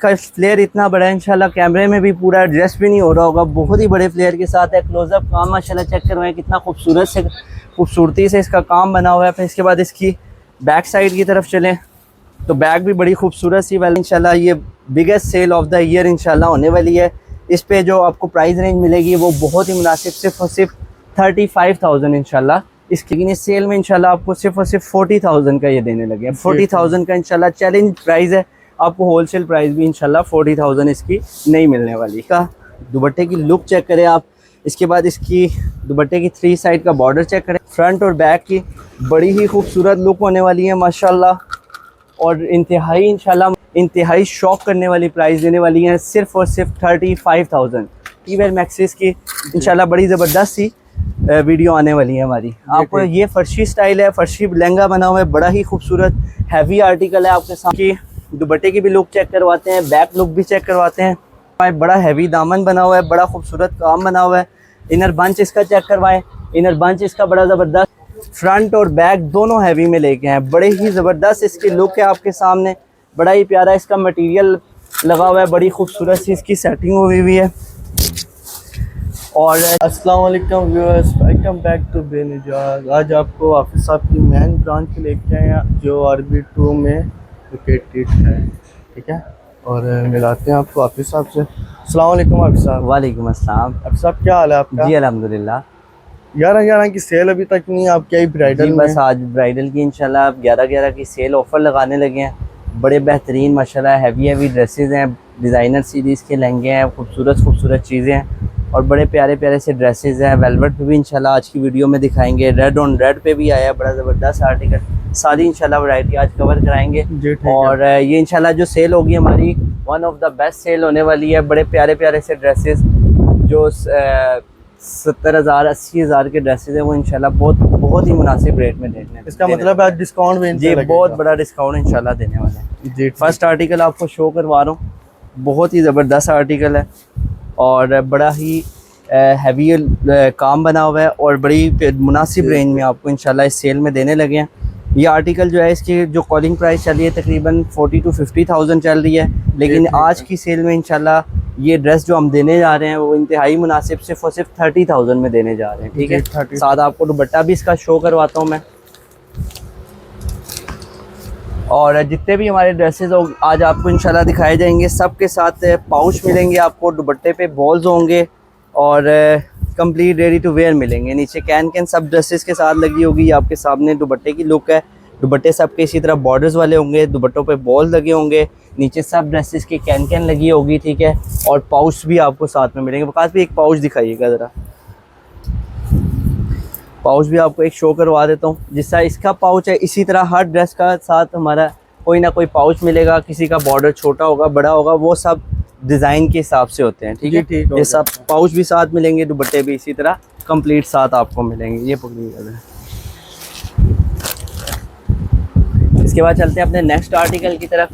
इसका फ्लेयर इतना बड़ा है, इंशाल्लाह कैमरे में भी पूरा एडजस्ट भी नहीं हो रहा होगा। बहुत ही बड़े फ्लेयर के साथ है। क्लोजअप काम माशाल्लाह चेक करवाएं, कितना खूबसूरती से इसका काम बना हुआ है। फिर इसके बाद इसकी बैक साइड की तरफ चलें तो बैक भी बड़ी खूबसूरत सी वाली इंशाल्लाह ये biggest sale of the year इंशाल्लाह होने वाली है। इस पे जो आपको प्राइस रेंज मिलेगी वो बहुत ही मुनासिब, सिर्फ और सिर्फ 35,000 इंशाल्लाह। इसकी सेल में इंशाल्लाह आपको सिर्फ और सिर्फ 40,000 का ये देने लगे हैं। 40,000 का इंशाल्लाह चैलेंज प्राइस है। आपको होलसेल प्राइस भी इंशाल्लाह 40,000 इसकी नहीं मिलने वाली। का दुपट्टे की लुक चेक करें आप। इसके बाद इसकी दुपट्टे की 3 साइड का बॉर्डर चेक करें। फ्रंट और बैक की बड़ी ही खूबसूरत लुक होने वाली है माशाल्लाह, और इंतहाई शॉक करने वाली प्राइस देने वाली है, सिर्फ और सिर्फ 35,000। ईवेयर मैक्सिस की इंशाल्लाह बड़ी ज़बरदस्त सी वीडियो आने वाली है हमारी। आपको ये फर्शी स्टाइल है, फर्शी लहंगा बना हुआ है, बड़ा ही खूबसूरत हैवी आर्टिकल है। आपके साथ की दुपट्टे की भी लुक चेक करवाते हैं, बैक लुक भी चेक करवाते हैं। बड़ा हैवी दामन बना हुआ है, बड़ा खूबसूरत काम बना हुआ है। इनर बंच इसका चेक करवाएं। इनर बंच इसका बड़ा ज़बरदस्त, फ्रंट और बैक दोनों हैवी में लेके हैं। बड़े ही ज़बरदस्त इसकी लुक है आपके सामने, बड़ा ही प्यारा इसका मटेरियल लगा हुआ है, बड़ी खूबसूरत सी इसकी सेटिंग हुई हुई है। और अस्सलाम वालेकुम व्यूअर्स, वेलकम बैक टू बेनिजाज। आज आपको हाफिज़ साहब की मेन ब्रांच लेके आए हैं जो RB2 में लोकेटेड है, ठीक है। और मिलाते हैं आपको हाफिज़ साहब से। अस्सलाम वालेकुम हाफिज़ साहब। वालेकुम अस्सलाम। हाफिज़ साहब क्या हाल है आपका? जी अल्हम्दुलिल्लाह। 11 की सेल अभी तक नहीं, आप क्या ही ब्राइडल बस आज ब्राइडल की इंशाल्लाह आप 11 की सेल ऑफ़र लगाने लगे हैं। बड़े बेहतरीन माशाल्लाह हैवी ड्रेसेस हैं, डिज़ाइनर सीरीज़ के लहंगे हैं, खूबसूरत चीज़ें हैं और बड़े प्यारे से ड्रेसेस हैं। वेलवेट पे भी इंशाल्लाह आज की वीडियो में दिखाएंगे। रेड ऑन रेड पे भी आया बड़ा ज़बरदस्त आर्टिकल। सारी इंशाल्लाह वैरायटी आज कवर कराएंगे। और ये इंशाल्लाह जो सेल होगी हमारी one of the best sale होने वाली है। बड़े प्यारे से ड्रेसेस जो 70,000 80,000 के ड्रेसेस हैं वो इंशाल्लाह बहुत ही मुनासिब रेट में देने। इसका मतलब आज डिस्काउंट भी जी बहुत बड़ा डिस्काउंट इंशाल्लाह देने वाले हैं जी। फर्स्ट आर्टिकल आपको शो करवा रहा हूँ, बहुत ही ज़बरदस्त आर्टिकल है और बड़ा ही हैवी काम बना हुआ है और बड़ी मुनासिब रेंज में आपको इंशाल्लाह इस सेल में देने लगे हैं। ये आर्टिकल जो है इसकी जो कॉलिंग प्राइस चल रही है तकरीबन 40,000 to 50,000 चल रही है, लेकिन आज की सेल में इंशाल्लाह ये ड्रेस जो हम देने जा रहे हैं वो इंतहाई मुनासिब सिर्फ और सिर्फ 30,000 में देने जा रहे हैं, ठीक है। साथ आपको दुपट्टा भी इसका शो करवाता हूँ मैं। और जितने भी हमारे ड्रेसेस आज आपको इंशाल्लाह दिखाए जाएंगे, सब के साथ पाउच मिलेंगे आपको, दुपट्टे पे बॉल्स होंगे और कंप्लीट रेडी टू वेयर मिलेंगे। नीचे कैन सब ड्रेसेस के साथ लगी होगी। आपके सामने दुपट्टे की लुक है, दुपट्टे सब के इसी तरह बॉर्डर्स वाले होंगे, दुपट्टों पे बॉल लगे होंगे, नीचे सब ड्रेसेस की कैन लगी होगी, ठीक है। और पाउच भी आपको साथ में मिलेंगे। वकास भी एक पाउच दिखाइएगा ज़रा, पाउच भी आपको एक शो करवा देता हूँ। जिसका इसका पाउच है इसी तरह हर ड्रेस का साथ हमारा कोई ना कोई पाउच मिलेगा। किसी का बॉर्डर छोटा होगा बड़ा होगा वो सब डिज़ाइन के हिसाब से होते हैं, ठीक है। ये सब पाउच भी साथ मिलेंगे, दुपट्टे भी इसी तरह कंप्लीट साथ आपको मिलेंगे। ये पकड़िएगा। इसके बाद चलते हैं अपने नेक्स्ट आर्टिकल की तरफ।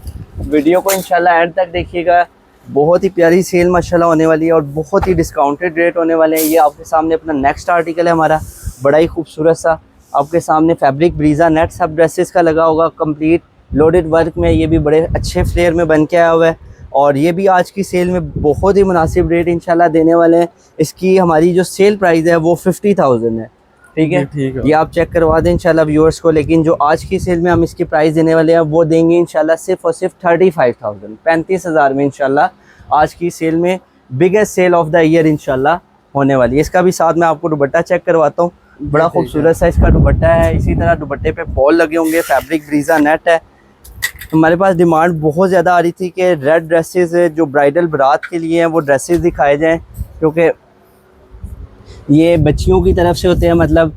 वीडियो को इंशाल्लाह एंड तक देखिएगा। बहुत ही प्यारी सेल माशाल्लाह होने वाली है और बहुत ही डिस्काउंटेड रेट होने वाले हैं। ये आपके सामने अपना नेक्स्ट आर्टिकल है हमारा, बड़ा ही खूबसूरत सा आपके सामने फैब्रिक ब्रीजा नेट सब ड्रेसेस का लगा होगा, कंप्लीट लोडेड वर्क में। ये भी बड़े अच्छे फ्लेयर में बन के आया हुआ है और ये भी आज की सेल में बहुत ही मुनासिब रेट इंशाल्लाह देने वाले हैं। इसकी हमारी जो सेल प्राइस है वो 50,000 है, ठीक है। ये आप चेक करवा दें इंशाल्लाह व्यूअर्स को। लेकिन जो आज की सेल में हम इसकी प्राइस देने वाले हैं वो देंगे इंशाल्लाह सिर्फ और सिर्फ 35,000 35,000 में इंशाल्लाह आज की सेल में biggest sale of the year इंशाल्लाह होने वाली है। इसका भी साथ में आपको दुपट्टा चेक करवाता हूँ। बड़ा खूबसूरत सा इसका दुपट्टा है। इसी तरह दुपट्टे पे बॉल लगे होंगे, फैब्रिक ब्रीजा नेट है। हमारे पास डिमांड बहुत ज़्यादा आ रही थी कि रेड ड्रेसेस जो ब्राइडल बारात के लिए हैं वो ड्रेसेस दिखाए जाएं, क्योंकि ये बच्चियों की तरफ से होते हैं, मतलब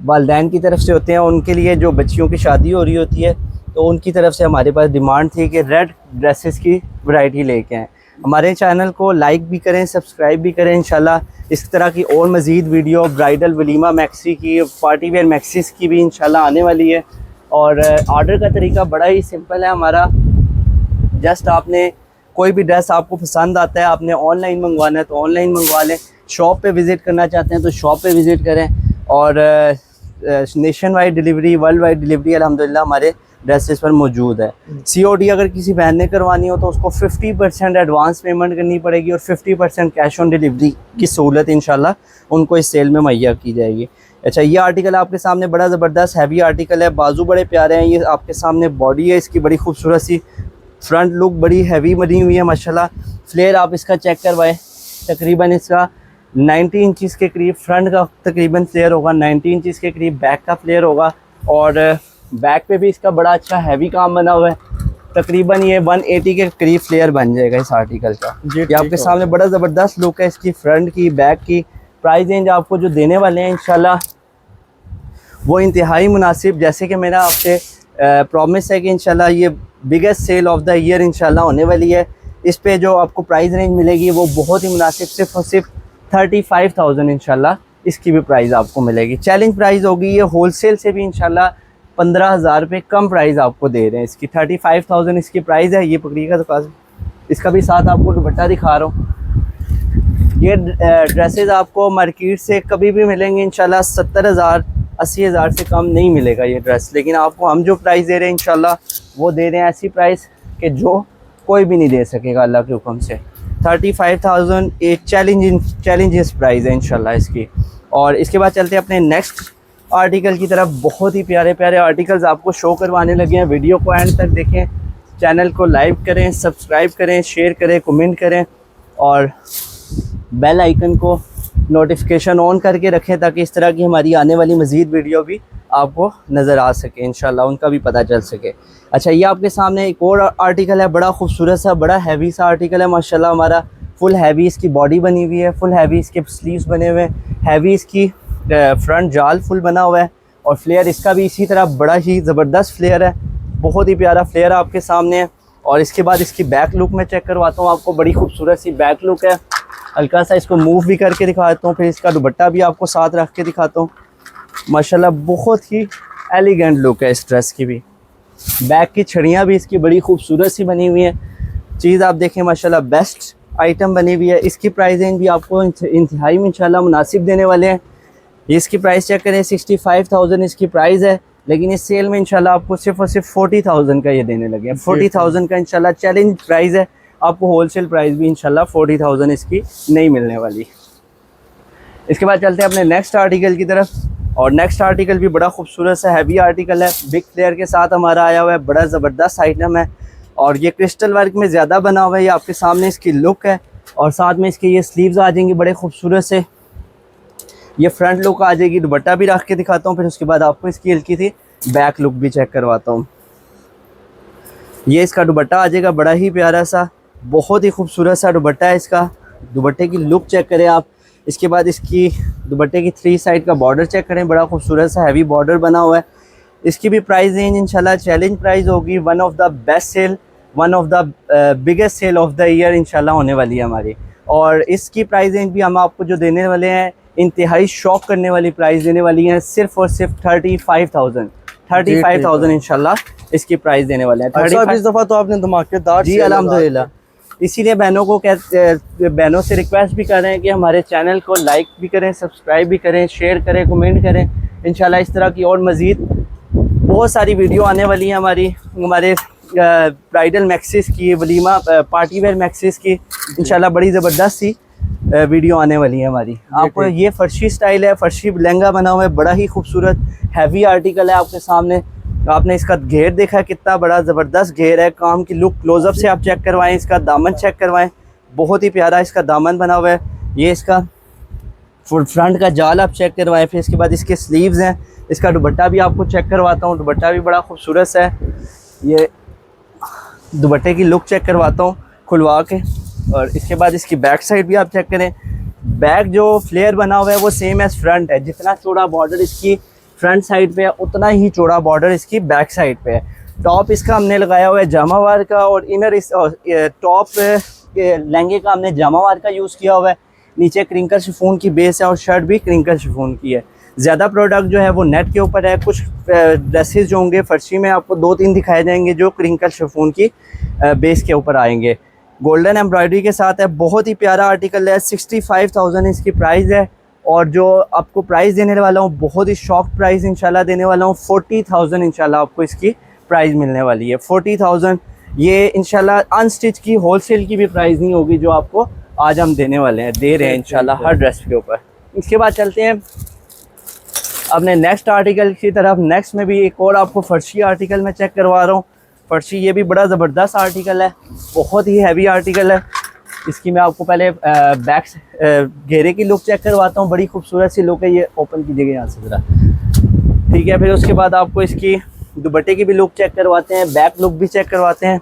वालिदैन की तरफ से होते हैं। उनके लिए जो बच्चियों की शादी हो रही होती है तो उनकी तरफ से हमारे पास डिमांड थी कि रेड ड्रेसेस की वैरायटी लेके आएँ। हमारे चैनल को लाइक भी करें, सब्सक्राइब भी करें। इंशाल्लाह इस तरह की और मज़ीद वीडियो ब्राइडल वलीमा मैक्सी की, पार्टी वेयर मैक्सीज़ की भी इंशाल्लाह आने वाली है। और ऑर्डर का तरीका बड़ा ही सिंपल है हमारा। जस्ट आपने कोई भी ड्रेस आपको पसंद आता है, आपने ऑनलाइन मंगवाना है तो ऑनलाइन मंगवा लें। शॉप पे विज़िट करना चाहते हैं तो शॉप पे विज़िट करें। और nation wide delivery, world wide delivery अल्हम्दुलिल्लाह हमारे ड्रेसेस पर मौजूद है। COD अगर किसी बहन ने करवानी हो तो उसको 50% एडवांस पेमेंट करनी पड़ेगी और 50% कैश ऑन डिलीवरी की सहूलत इंशाल्लाह उनको इस सेल में मुहैया की जाएगी। अच्छा, ये आर्टिकल आपके सामने बड़ा ज़बरदस्त हैवी आर्टिकल है, बाजू बड़े प्यारे हैं। ये आपके सामने बॉडी है इसकी बड़ी खूबसूरत सी, फ्रंट लुक बड़ी हैवी बनी हुई है माशाल्लाह। फ्लेयर आप इसका चेक करवाएं, तकरीबन इसका 90 इंचज़ के करीब फ्रंट का तकरीबन फ्लेयर होगा, 90 इंचज़ के करीब बैक का फ्लेयर होगा और बैक पे भी इसका बड़ा अच्छा हैवी काम बना हुआ है। तकरीबन ये 180 के करीब फ्लेयर बन जाएगा इस आर्टिकल का। ये आपके सामने बड़ा ज़बरदस्त लुक है इसकी, फ्रंट की बैक की। प्राइस रेंज आपको जो देने वाले हैं इंशाल्लाह वो इंतहाई मुनासिब, जैसे कि मेरा आपसे प्रॉमिस है कि इंशाल्लाह ये biggest sale of the year इंशाल्लाह होने वाली है। इस पे जो आपको प्राइस रेंज मिलेगी वो बहुत ही मुनासिब, सिर्फ और सिर्फ 35,000 इंशाल्लाह इसकी भी प्राइस आपको मिलेगी। चैलेंज प्राइस होगी ये, होलसेल से भी इंशाल्लाह 15,000 रुपये कम प्राइस आपको दे रहे हैं इसकी। 35,000 इसकी प्राइस है। ये पकड़िएगा तो इसका भी साथ आपको दुपट्टा दिखा रहा हूँ। ये ड्रेसेस आपको मार्केट से कभी भी मिलेंगे इंशाल्लाह 70,000 80,000 से कम नहीं मिलेगा ये ड्रेस, लेकिन आपको हम जो प्राइस दे रहे हैं इंशाल्लाह वो दे रहे हैं ऐसी प्राइस कि जो कोई भी नहीं दे सकेगा अल्लाह के हुक्म से। 35,000 एक चैलेंजेस प्राइस है इंशाल्लाह इसकी। और इसके बाद चलते हैं अपने नेक्स्ट आर्टिकल की तरफ। बहुत ही प्यारे प्यारे आर्टिकल्स आपको शो करवाने लगे हैं। वीडियो को एंड तक देखें, चैनल को लाइक करें, सब्सक्राइब करें, शेयर करें, कमेंट करें और बेल आइकन को नोटिफिकेशन ऑन करके रखें ताकि इस तरह की हमारी आने वाली मज़ीद वीडियो भी आपको नज़र आ सके, इंशाल्लाह उनका भी पता चल सके। अच्छा, ये आपके सामने एक और आर्टिकल है, बड़ा खूबसूरत सा, बड़ा हैवी सा आर्टिकल है माशाल्लाह हमारा। फुल हैवी इसकी बॉडी बनी हुई है, फुल हैवी इसके स्लीव्स बने हुए हैं, हैवी इसकी फ्रंट जाल फुल बना हुआ है और फ्लेयर इसका भी इसी तरह बड़ा ही ज़बरदस्त फ्लेयर है, बहुत ही प्यारा फ्लेयर आपके सामने है। और इसके बाद इसकी बैक लुक में चेक करवाता हूँ आपको, बड़ी खूबसूरत सी बैक लुक है। हल्का सा इसको मूव भी करके दिखाता हूँ, फिर इसका दुपट्टा भी आपको साथ रख के दिखाता हूँ। माशाल्लाह बहुत ही एलिगेंट लुक है इस ड्रेस की भी। बैक की छड़ियाँ भी इसकी बड़ी खूबसूरत सी बनी हुई हैं। चीज़ आप देखें माशाल्लाह बेस्ट आइटम बनी हुई है। इसकी प्राइस रेंज भी आपको इंतहाई में इंशाल्लाह मुनासिब देने वाले हैं। इसकी प्राइस चेक करें, 65,000 इसकी प्राइस है, लेकिन इस सेल में इंशाल्लाह आपको सिर्फ और सिर्फ 40,000 का ये देने लगे हैं। 40,000 का इंशाल्लाह चैलेंज प्राइस है। आपको होलसेल प्राइस भी इंशाल्लाह 40,000 इसकी नहीं मिलने वाली। इसके बाद चलते हैं अपने नेक्स्ट आर्टिकल की तरफ। और नेक्स्ट आर्टिकल भी बड़ा खूबसूरत सा हैवी आर्टिकल है, बिग फ्लेयर के साथ हमारा आया हुआ है, बड़ा ज़बरदस्त आइटम है और ये क्रिस्टल वर्क में ज़्यादा बना हुआ है। ये आपके सामने इसकी लुक है और साथ में इसके ये स्लीव्स आ जाएंगी बड़े खूबसूरत से, ये फ्रंट लुक आ जाएगी। दुपट्टा भी रख के दिखाता हूँ, फिर उसके बाद आपको इसकी हल्की थी बैक लुक भी चेक करवाता हूँ। ये इसका दुपट्टा आ जाएगा बड़ा ही प्यारा सा, बहुत ही खूबसूरत सा दुपट्टा है इसका। दुपट्टे की लुक चेक करें आप। इसके बाद इसकी दुपट्टे की 3 साइड का बॉर्डर चेक करें, बड़ा खूबसूरत सा हैवी बॉर्डर बना हुआ है। इसकी भी प्राइस रेंज इंशाल्लाह चैलेंज प्राइस होगी, one of the best sale, one of the biggest sale of the year इंशाल्लाह होने वाली है हमारी। और इसकी प्राइस रेंज भी हम आपको जो देने वाले हैं इंतहाई शॉक करने वाली प्राइस देने वाली है, सिर्फ और सिर्फ 35,000 इंशाल्लाह इसकी प्राइस देने वाले हैं। अच्छा, इस दफ़ा तो आपने धमाकेदार जी अल्हम्दुलिल्लाह। इसीलिए बहनों से रिक्वेस्ट भी कर रहे हैं कि हमारे चैनल को लाइक भी करें, सब्सक्राइब भी करें, शेयर करें, कमेंट करें। इंशाल्लाह इस तरह की और मज़ीद बहुत सारी वीडियो आने वाली हैं हमारे ब्राइडल मैक्सिस की, वलीमा पार्टी वेयर मैक्सिस की इंशाल्लाह बड़ी ज़बरदस्त सी वीडियो आने वाली है हमारी। आपको ये फर्शी स्टाइल है, फर्शी लहंगा बना हुआ है, बड़ा ही खूबसूरत हैवी आर्टिकल है आपके सामने। आपने इसका घेर देखा है, कितना बड़ा ज़बरदस्त घेर है। काम की लुक क्लोजअप से आप चेक करवाएं, इसका दामन चेक करवाएं, बहुत ही प्यारा इसका दामन बना हुआ है। ये इसका फ्रंट का जाल आप चेक करवाएं, फिर इसके बाद इसके स्लीव्स हैं। इसका दुपट्टा भी आपको चेक करवाता हूँ, दुपट्टा भी बड़ा खूबसूरत सा है। ये दुपट्टे की लुक चेक करवाता हूँ खुलवा के। और इसके बाद इसकी बैक साइड भी आप चेक करें। बैक जो फ्लेयर बना हुआ है वो सेम एज फ्रंट है, जितना चौड़ा बॉर्डर इसकी फ्रंट साइड पे है उतना ही चौड़ा बॉर्डर इसकी बैक साइड पे है। टॉप इसका हमने लगाया हुआ है जामावार का और इनर टॉप लहंगे का हमने जामावार का यूज़ किया हुआ है। नीचे क्रिंकल शिफॉन की बेस है और शर्ट भी क्रिंकल शिफॉन की है। ज़्यादा प्रोडक्ट जो है वो नेट के ऊपर है। कुछ ड्रेसेस जो होंगे फर्शी में आपको 2-3 दिखाए जाएंगे जो क्रिंकल शिफॉन की बेस के ऊपर आएंगे। गोल्डन एम्ब्रॉयडरी के साथ है, बहुत ही प्यारा आर्टिकल है। 65,000 इसकी प्राइस है और जो आपको प्राइस देने वाला हूँ बहुत ही शॉक प्राइस इंशाल्लाह देने वाला हूँ। 40,000 इंशाल्लाह आपको इसकी प्राइस मिलने वाली है 40,000। ये इंशाल्लाह अनस्टिच की होलसेल की भी प्राइस नहीं होगी जो आपको आज हम देने वाले हैं, दे रहे हैं इंशाल्लाह हर ड्रेस के ऊपर। इसके बाद चलते हैं अपने नेक्स्ट आर्टिकल की तरफ। नेक्स्ट में भी एक और आपको फर्शी आर्टिकल मैं चेक करवा रहा हूँ। फर्शी ये भी बड़ा ज़बरदस्त आर्टिकल है, बहुत ही हैवी आर्टिकल है। इसकी मैं आपको पहले बैक घेरे की लुक चेक करवाता हूँ, बड़ी खूबसूरत सी लुक है। ये ओपन कीजिएगा यहाँ से ज़रा, ठीक है। फिर उसके बाद आपको इसकी दुपट्टे की भी लुक चेक करवाते हैं, बैक लुक भी चेक करवाते हैं।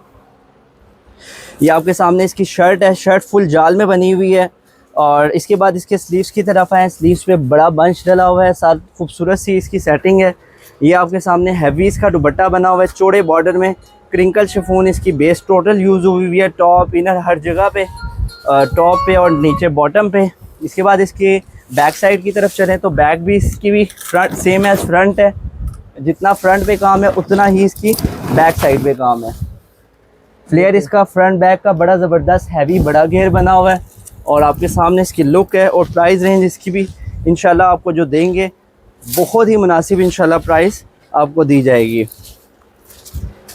ये आपके सामने इसकी शर्ट है, शर्ट फुल जाल में बनी हुई है। और इसके बाद इसके स्लीव्स की तरफ आए, स्लीव्स पे बड़ा बंच डला हुआ है, साथ खूबसूरत सी इसकी सेटिंग है। ये आपके सामने हैवी इसका दुपट्टा बना हुआ है, चौड़े बॉर्डर में क्रिंकल शिफॉन इसकी बेस टोटल यूज़ हुई हुई है, टॉप इनर हर जगह पे, टॉप पे और नीचे बॉटम पे। इसके बाद इसके बैक साइड की तरफ चलें तो बैक भी इसकी भी फ्रंट सेम एज फ्रंट है, जितना फ्रंट पे काम है उतना ही इसकी बैक साइड पे काम है। फ्लेयर इसका फ्रंट बैक का बड़ा ज़बरदस्त हैवी बड़ा घेर बना हुआ है। और आपके सामने इसकी लुक है। और प्राइस रेंज इसकी भी इंशाल्लाह आपको जो देंगे बहुत ही मुनासिब इंशाल्लाह प्राइस आपको दी जाएगी।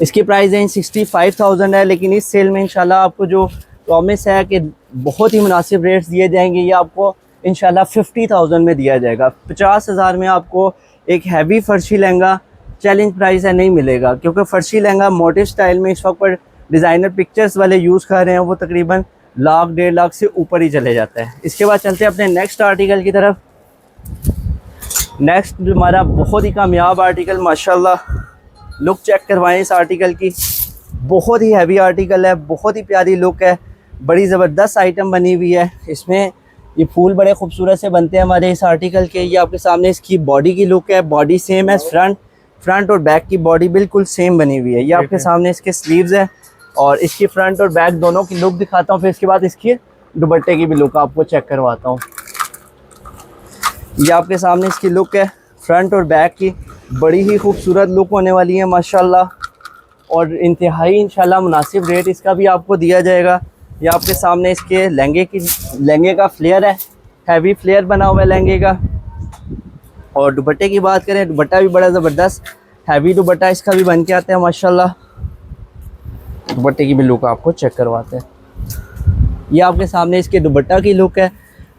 इसकी प्राइस रेंज 65,000 है, लेकिन इस सेल में इंशाल्लाह आपको जो प्रॉमिस है कि बहुत ही मुनासिब रेट्स दिए जाएंगे, ये आपको इंशाल्लाह 50,000 में दिया जाएगा। 50,000 में आपको एक हैवी फर्शी लहंगा चैलेंज प्राइस है नहीं मिलेगा, क्योंकि फर्शी लहंगा मोटिव स्टाइल में इस वक्त पर डिज़ाइनर पिक्चर्स वाले यूज़ कर रहे हैं, वो तकरीबन लाख 1.5 लाख से ऊपर ही चले जाता है। इसके बाद चलते हैं अपने नेक्स्ट आर्टिकल की तरफ। नेक्स्ट हमारा बहुत ही कामयाब आर्टिकल, माशाल्लाह लुक चेक करवाएं इस आर्टिकल की। बहुत ही हैवी आर्टिकल है, बहुत ही प्यारी लुक है, बड़ी ज़बरदस्त आइटम बनी हुई है। इसमें ये फूल बड़े खूबसूरत से बनते हैं हमारे इस आर्टिकल के। ये आपके सामने इसकी बॉडी की लुक है, बॉडी सेम है, फ्रंट और बैक की बॉडी बिल्कुल सेम बनी हुई है। ये आपके सामने इसके स्लीव्स है और इसकी फ्रंट और बैक दोनों की लुक दिखाता हूँ। फिर इसके बाद इसकी दुपट्टे की भी लुक आपको चेक करवाता हूँ। ये आपके सामने इसकी लुक है, फ्रंट और बैक की बड़ी ही खूबसूरत लुक होने वाली है माशाल्लाह, और इंतहाई इंशाल्लाह मुनासिब रेट इसका भी आपको दिया जाएगा। ये आपके सामने इसके लहंगे का फ्लेयर है, हैवी फ्लेयर बना हुआ है लहंगे का। और दुपट्टे की बात करें, दुपट्टा भी बड़ा ज़बरदस्त हैवी दुपट्टा इसका भी बन के आता है माशाल्लाह। दुपट्टे की भी लुक आपको चेक करवाते हैं। ये आपके सामने इसके दुपट्टा की लुक है,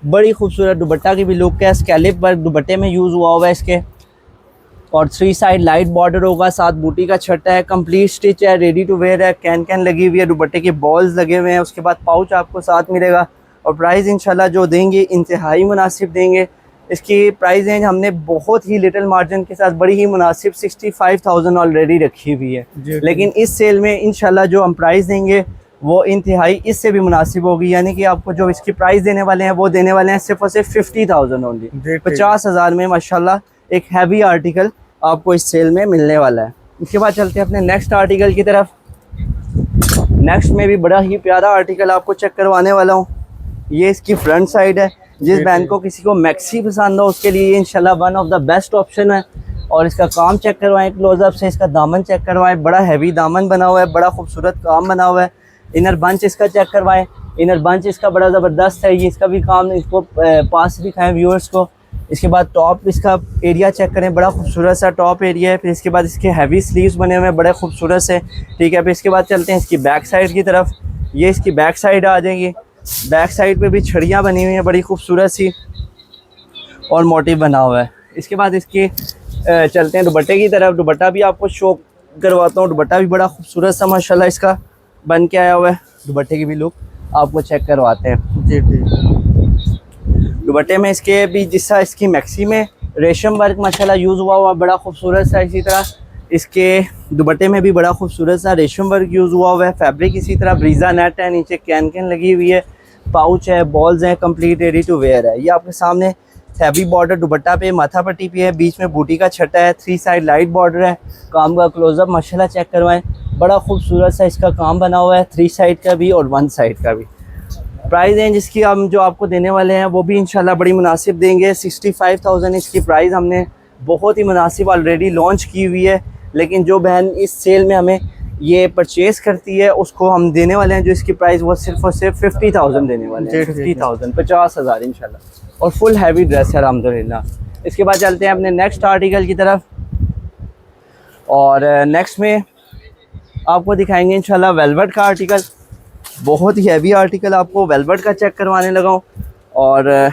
बड़ी खूबसूरत दुपट्टा की भी लुक है। स्कैलिप वर्क दुपट्टे में यूज़ हुआ हुआ है इसके, और 3 साइड लाइट बॉर्डर होगा, साथ बूटी का छट्टा है, कंप्लीट स्टिच है, रेडी टू वेयर है, कैन लगी हुई है, दुपट्टे के बॉल्स लगे हुए हैं। उसके बाद पाउच आपको साथ मिलेगा। और प्राइस इंशाल्लाह जो देंगे इंतहाई मुनासिब देंगे। इसकी प्राइस रेंज हमने बहुत ही लिटिल मार्जिन के साथ बड़ी ही मुनासिब 65,000 ऑलरेडी रखी हुई है, लेकिन इस सेल में इंशाल्लाह जो हम प्राइस देंगे वो इंतहाई इससे भी मुनासिब होगी। यानी कि आपको जो इसकी प्राइस देने वाले हैं वो देने वाले हैं सिर्फ और सिर्फ 50,000 ओनली। 50,000 में माशाल्लाह एक हैवी आर्टिकल आपको इस सेल में मिलने वाला है। इसके बाद चलते हैं अपने नेक्स्ट आर्टिकल की तरफ। नेक्स्ट में भी बड़ा ही प्यारा आर्टिकल आपको चेक करवाने वाला हूँ। ये इसकी फ्रंट साइड है। जिस बहन को किसी को मैक्सी पसंद हो उसके लिए इंशाल्लाह one of the best option है। और इसका काम चेक करवाएं क्लोजअप से, इसका दामन चेक करवाएं, बड़ा हैवी दामन बना हुआ है, बड़ा खूबसूरत काम बना हुआ है। इनर बंच इसका चेक करवाएं, इनर बंच इसका बड़ा ज़बरदस्त है। ये इसका भी काम इसको पास दिखाएं व्यूअर्स को। इसके बाद टॉप इसका एरिया चेक करें, बड़ा खूबसूरत सा टॉप एरिया है। फिर इसके बाद इसके हैवी स्लीव्स बने हुए हैं बड़े खूबसूरत से, ठीक है। फिर इसके बाद चलते हैं इसकी बैक साइड की तरफ। ये इसकी बैक साइड आ जाएगी। बैक साइड पे भी छड़ियाँ बनी हुई हैं बड़ी खूबसूरत सी, और मोटिव बना हुआ है। इसके बाद इसकी चलते हैं दुपट्टे की तरफ। दुपट्टा भी आपको शो करवाता हूँ। दुपट्टा भी बड़ा खूबसूरत सा माशाल्लाह इसका बन के आया हुआ है। दुपट्टे की भी लुक आपको चेक करवाते हैं। जी ठीक। दुपट्टे में इसके भी जिससा इसकी मैक्सी में रेशम वर्क माशाल्लाह यूज़ हुआ बड़ा खूबसूरत सा, इसी तरह इसके दुपट्टे में भी बड़ा खूबसूरत सा रेशम वर्क यूज़ हुआ है। फैब्रिक इसी तरह ब्रीजा नेट है, नीचे कैन लगी हुई है, पाउच है, बॉल्स हैं, कंप्लीट रेडी टू वेयर है। ये आपके सामने हैवी बॉर्डर दुपट्टा पे माथा पट्टी पे है, बीच में बूटी का छट्टा है, 3 साइड लाइट बॉर्डर है। काम का क्लोजअप माशाल्लाह चेक करवाएं, बड़ा खूबसूरत सा इसका काम बना हुआ है, 3 साइड का भी और 1 साइड का भी। प्राइस रेंज इसकी हम जो आपको देने वाले हैं वो भी इंशाल्लाह बड़ी मुनासिब देंगे। 65,000 इसकी प्राइस हमने बहुत ही मुनासिब ऑलरेडी लॉन्च की हुई है। लेकिन जो बहन इस सेल में हमें ये परचेज़ करती है उसको हम देने वाले हैं जो इसकी प्राइस वो सिर्फ और सिर्फ 50,000 देने वाले हैं। 50,000 50,000 इंशाल्लाह। और फुल हैवी ड्रेस है अल्हम्दुलिल्लाह। इसके बाद चलते हैं अपने नेक्स्ट आर्टिकल की तरफ। और नेक्स्ट में आपको दिखाएंगे इंशाल्लाह वेलवेट का आर्टिकल, बहुत ही हैवी आर्टिकल आपको वेलवेट का चेक करवाने लगा हूँ। और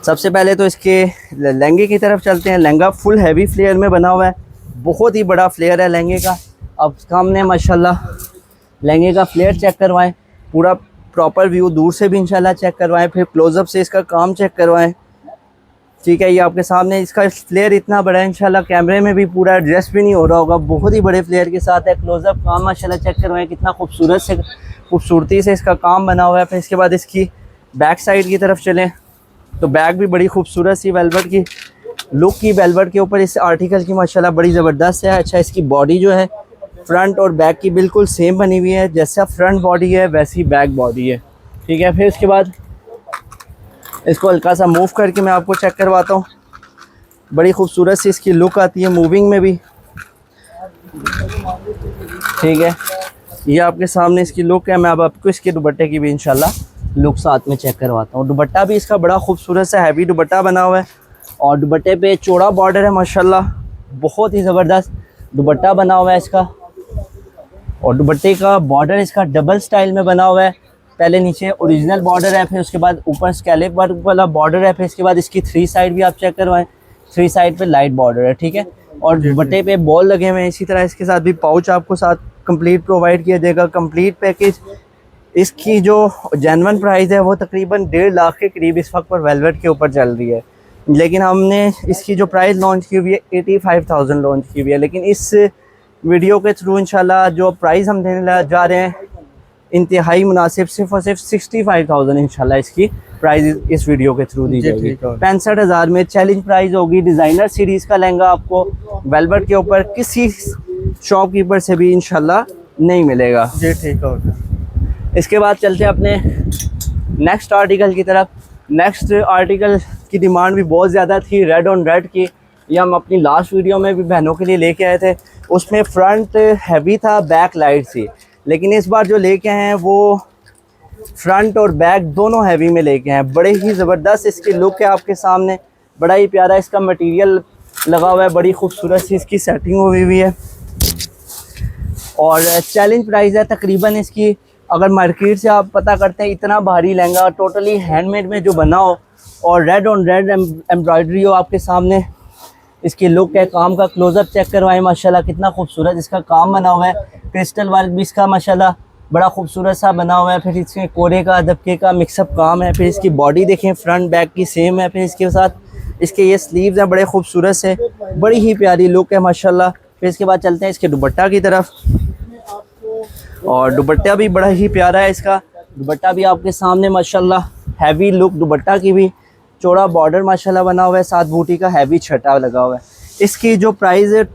सबसे पहले तो इसके लहंगे की तरफ चलते हैं। लहंगा फुल हैवी फ्लेयर में बना हुआ है, बहुत ही बड़ा फ्लेयर है लहंगे का। अब सामने माशाल्लाह लहंगे का फ्लेयर चेक करवाएं, पूरा प्रॉपर व्यू दूर से भी इंशाल्लाह चेक करवाएं, फिर क्लोज़अप से इसका काम चेक करवाएं। ठीक है, ये आपके सामने इसका फ्लेयर इतना बड़ा है, इंशाल्लाह कैमरे में भी पूरा एडजस्ट भी नहीं हो रहा होगा, बहुत ही बड़े फ्लेयर के साथ है। क्लोज़अप काम माशाल्लाह चेक करवाएं, कितना खूबसूरती से इसका काम बना हुआ है। फिर इसके बाद इसकी बैक साइड की तरफ चलें तो बैक भी बड़ी खूबसूरत सी वेलवेट की लुक की वेलवेट के ऊपर इस आर्टिकल की माशाल्लाह बड़ी ज़बरदस्त है। अच्छा, इसकी बॉडी जो है फ्रंट और बैक की बिल्कुल सेम बनी हुई है, जैसा फ्रंट बॉडी है वैसी बैक बॉडी है। ठीक है, फिर इसके बाद इसको हल्का सा मूव करके मैं आपको चेक करवाता हूँ। बड़ी खूबसूरत सी इसकी लुक आती है मूविंग में भी। ठीक है, ये आपके सामने इसकी लुक है। मैं अब आपको इसके दुपट्टे की भी इंशाल्लाह लुक साथ में चेक करवाता हूँ। दुपट्टा भी इसका बड़ा खूबसूरत सा हैवी दुपट्टा बना हुआ है और दुपट्टे पे चौड़ा बॉर्डर है माशाल्लाह, बहुत ही ज़बरदस्त दुपट्टा बना हुआ है इसका। और दुपट्टे का बॉर्डर इसका डबल स्टाइल में बना हुआ है, पहले नीचे ओरिजिनल बॉर्डर है, फिर उसके बाद ऊपर स्कैलप वर्क वाला बॉर्डर है, फिर इसके बाद इसकी 3 साइड भी आप चेक करवाएं, 3 साइड पे लाइट बॉर्डर है। ठीक है, और दुपट्टे पे बॉल लगे हुए हैं। इसी तरह इसके साथ भी पाउच आपको साथ कंप्लीट प्रोवाइड किया जाएगा, कंप्लीट पैकेज। इसकी जो जेन्युइन प्राइस है वो तकरीबन 1.5 लाख के करीब इस वक्त पर वेलवेट के ऊपर चल रही है, लेकिन हमने इसकी जो प्राइस लॉन्च की हुई है 85,000 लॉन्च की हुई है। लेकिन इस वीडियो के थ्रू इंशाल्लाह जो प्राइस हम देने जा रहे हैं इंतहाई मुनासिब, सिर्फ और सिर्फ 65,000 इंशाल्लाह इसकी प्राइस इस वीडियो के थ्रू दी जाएगी। 65,000 में चैलेंज प्राइस होगी। डिज़ाइनर सीरीज़ का लहंगा आपको वेलवेट के ऊपर किसी शॉपकीपर से भी इंशाल्लाह नहीं मिलेगा। जी ठीक है। इसके बाद चलते हैं अपने नेक्स्ट आर्टिकल की तरफ। नेक्स्ट आर्टिकल की डिमांड भी बहुत ज़्यादा थी, रेड ऑन रेड की। ये हम अपनी लास्ट वीडियो में भी बहनों के लिए लेके आए थे, उसमें फ्रंट हैवी था, बैक लाइट थी। लेकिन इस बार जो लेके आए हैं वो फ्रंट और बैक दोनों हैवी में लेके आए हैं। बड़े ही ज़बरदस्त इसकी लुक है आपके सामने, बड़ा ही प्यारा इसका मटेरियल लगा हुआ है, बड़ी खूबसूरत सी इसकी सेटिंग हुई हुई है। और चैलेंज प्राइस है तकरीबन इसकी, अगर मार्केट से आप पता करते हैं इतना भारी लहंगा टोटली हैंडमेड में जो बना हो और रेड ऑन रेड एम्ब्रॉयडरी हो आपके सामने, इसकी लुक है। काम का क्लोज़अप चेक करवाएं, माशाल्लाह कितना खूबसूरत इसका काम बना हुआ है। क्रिस्टल वर्क भी इसका माशाल्लाह बड़ा खूबसूरत सा बना हुआ है। फिर इसमें कोरे का दबके का मिक्सअप काम है। फिर इसकी बॉडी देखें, फ्रंट बैक की सेम है। फिर इसके साथ इसके ये स्लीव्स हैं बड़े खूबसूरत से, बड़ी ही प्यारी लुक है माशाल्लाह। फिर इसके बाद चलते हैं इसके दुपट्टा की तरफ, और दुपट्टा भी बड़ा ही प्यारा है इसका। दुपट्टा भी आपके सामने माशाल्लाह हैवी लुक दुपट्टा की भी, चौड़ा बॉर्डर माशाल्लाह बना हुआ है, साथ बूटी का हैवी छटा लगा हुआ है। इसकी जो प्राइस है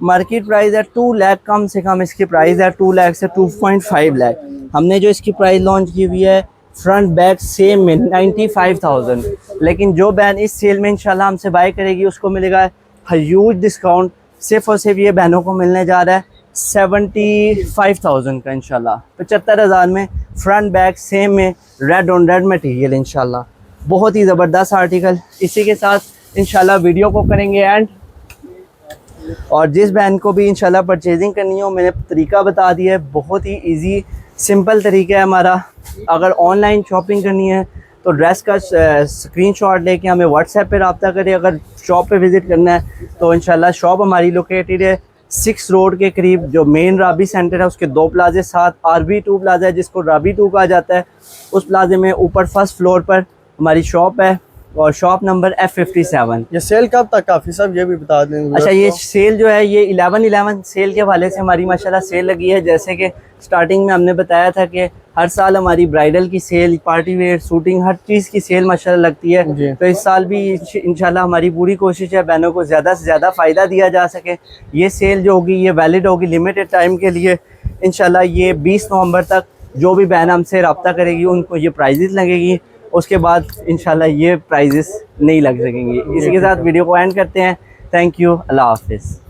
मार्केट प्राइस है 2 लाख, कम से कम इसकी प्राइस है 2 लाख से 2.5 लाख। हमने जो इसकी प्राइस लॉन्च की हुई है फ्रंट बैक सेम में 95,000, लेकिन जो बहन इस सेल में इंशाल्लाह हमसे बाय करेगी उसको मिलेगा ह्यूज डिस्काउंट। सिर्फ और सिर्फ ये बहनों को मिलने जा रहा है 75,000 का इंशाल्लाह, 75,000 में फ्रंट बैक सेम में रेड ऑन रेड मटेरियल इंशाल्लाह। बहुत ही ज़बरदस्त आर्टिकल। इसी के साथ इंशाल्लाह वीडियो को करेंगे एंड, और जिस बहन को भी इंशाल्लाह परचेजिंग करनी हो मैंने तरीका बता दिया है, बहुत ही इजी सिंपल तरीका है हमारा। अगर ऑनलाइन शॉपिंग करनी है तो ड्रेस का स्क्रीनशॉट लेके हमें व्हाट्सएप पे रब्ता करें। अगर शॉप पे विज़िट करना है तो इंशाल्लाह शॉप हमारी लोकेटेड है 6 रोड के करीब, जो मेन राबी सेंटर है उसके 2 प्लाजे साथ RB2 प्लाजा है जिसको राबी 2 कहा जाता है। उस प्लाजे में ऊपर फर्स्ट फ्लोर पर हमारी शॉप है और शॉप नंबर F57। ये सेल कब तक काफ़ी साहब ये भी बता दें। अच्छा, ये सेल जो है ये 11/11 सेल के हवाले से हमारी माशाल्लाह सेल लगी है। जैसे कि स्टार्टिंग में हमने बताया था कि हर साल हमारी ब्राइडल की सेल, पार्टी वेयर, शूटिंग, हर चीज़ की सेल माशाल्लाह लगती है। तो इस साल भी इंशाल्लाह हमारी पूरी कोशिश है बहनों को ज़्यादा से ज़्यादा फ़ायदा दिया जा सके। ये सेल जो होगी ये वैलिड होगी लिमिटेड टाइम के लिए इंशाल्लाह। ये 20 नवंबर तक जो भी बहन हमसे रब्ता करेगी उनको ये प्राइजेस लगेगी, उसके बाद इंशाल्लाह ये प्राइजेस नहीं लग सकेंगी। इसी के साथ वीडियो को एंड करते हैं। थैंक यू, अल्लाह हाफिज़।